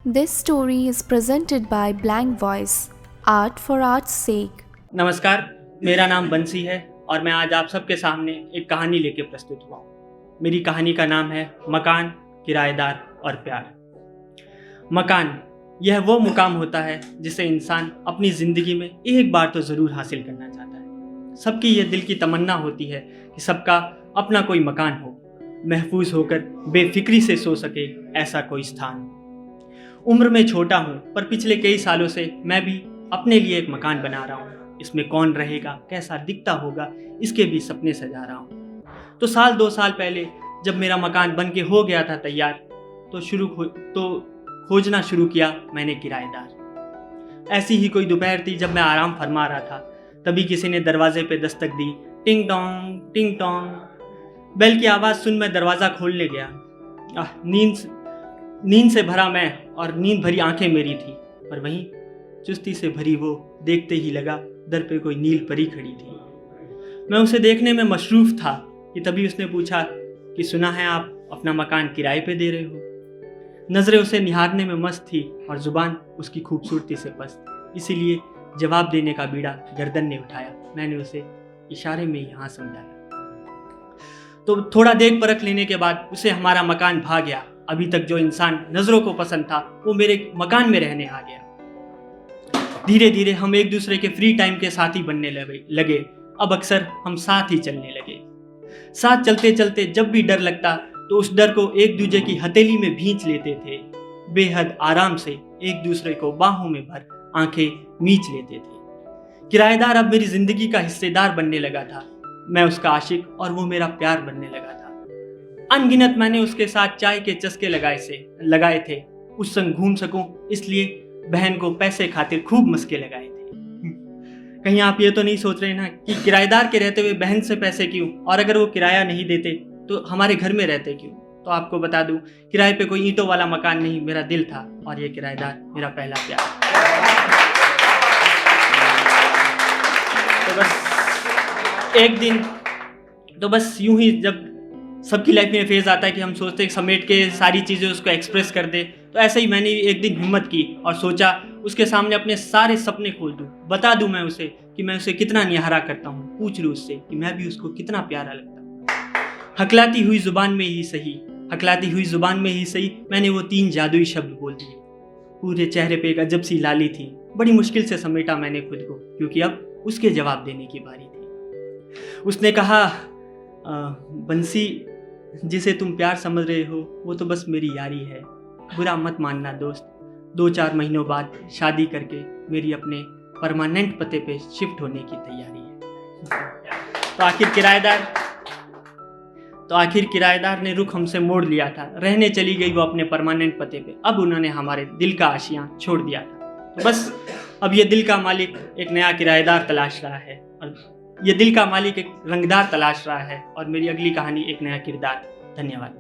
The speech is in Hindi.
This story is presented by Blank Voice, Art for Art's sake. नमस्कार, मेरा नाम बंसी है और मैं आज आप सबके सामने एक कहानी लेके प्रस्तुत हुआ हूँ। मेरी कहानी का नाम है मकान, किराएदार और प्यार। मकान यह वो मुकाम होता है जिसे इंसान अपनी ज़िंदगी में एक बार तो ज़रूर हासिल करना चाहता है। सबकी यह दिल की तमन्ना होती है कि सबका अपना कोई मकान हो, महफूज होकर बेफिक्री से सो सके ऐसा कोई स्थान। उम्र में छोटा हूँ पर पिछले कई सालों से मैं भी अपने लिए एक मकान बना रहा हूँ। इसमें कौन रहेगा, कैसा दिखता होगा, इसके भी सपने सजा रहा हूँ। तो 2 साल पहले जब मेरा मकान बन के हो गया था तैयार, तो खोजना शुरू किया मैंने किराएदार। ऐसी ही कोई दोपहर थी जब मैं आराम फरमा रहा था, तभी किसी ने दरवाजे पे दस्तक दी। टिंग टोंग टिंग टोंग। बेल की आवाज़ सुन मैं दरवाज़ा खोलने गया। नींद से भरा मैं और नींद भरी आंखें मेरी थी, पर वहीं चुस्ती से भरी वो देखते ही लगा दर पे कोई नील परी खड़ी थी। मैं उसे देखने में मशरूफ था कि तभी उसने पूछा कि सुना है आप अपना मकान किराए पे दे रहे हो। नज़रें उसे निहारने में मस्त थी और जुबान उसकी खूबसूरती से पस्त, इसीलिए जवाब देने का बीड़ा गर्दन ने उठाया। मैंने उसे इशारे में ही हाँ समझाया। तो थोड़ा देख परख लेने के बाद उसे हमारा मकान भा गया। अभी तक जो इंसान नज़रों को पसंद था वो मेरे मकान में रहने आ गया। धीरे धीरे हम एक दूसरे के फ्री टाइम के साथी बनने लगे। अब अक्सर हम साथ ही चलने लगे। साथ चलते चलते जब भी डर लगता तो उस डर को एक दूसरे की हथेली में भींच लेते थे। बेहद आराम से एक दूसरे को बाहों में भर आंखें मीच लेते थे। किराएदार अब मेरी जिंदगी का हिस्सेदार बनने लगा था। मैं उसका आशिक और वो मेरा प्यार बनने लगा था। अनगिनत मैंने उसके साथ चाय के चस्के लगाए थे। उस संग घूम सकूं इसलिए बहन को पैसे खातिर खूब मस्के लगाए थे। कहीं आप ये तो नहीं सोच रहे ना कि किराएदार के रहते हुए बहन से पैसे क्यों, और अगर वो किराया नहीं देते तो हमारे घर में रहते क्यों। तो आपको बता दूं, किराए पे कोई ईंटों वाला मकान नहीं, मेरा दिल था और ये किराएदार मेरा पहला प्यार। तो बस एक दिन यूं ही जब सबकी लाइफ में फेज आता है कि हम सोचते हैं समेट के सारी चीज़ें उसको एक्सप्रेस कर दे, तो ऐसे ही मैंने एक दिन हिम्मत की और सोचा उसके सामने अपने सारे सपने खोल दूं, बता दूं मैं उसे कि मैं उसे कितना निहारा करता हूं, पूछ लूं उससे कि मैं भी उसको कितना प्यारा लगता हूं। हकलाती हुई जुबान में ही सही मैंने वो 3 जादुई शब्द बोल दिए। पूरे चेहरे पे एक अजब सी लाली थी। बड़ी मुश्किल से समेटा मैंने खुद को, क्योंकि अब उसके जवाब देने की बारी थी। उसने कहा, बंसी, जिसे तुम प्यार समझ रहे हो वो तो बस मेरी यारी है। बुरा मत मानना दोस्त, 2-4 महीनों बाद शादी करके मेरी अपने परमानेंट पते पे शिफ्ट होने की तैयारी है। तो आखिर किराएदार ने रुख हमसे मोड़ लिया था। रहने चली गई वो अपने परमानेंट पते पे। अब उन्होंने हमारे दिल का आशियाँ छोड़ दिया था। तो बस अब ये दिल का मालिक एक नया किराएदार तलाश रहा है, और ये दिल का मालिक एक रंगदार तलाश रहा है, और मेरी अगली कहानी एक नया किरदार। धन्यवाद।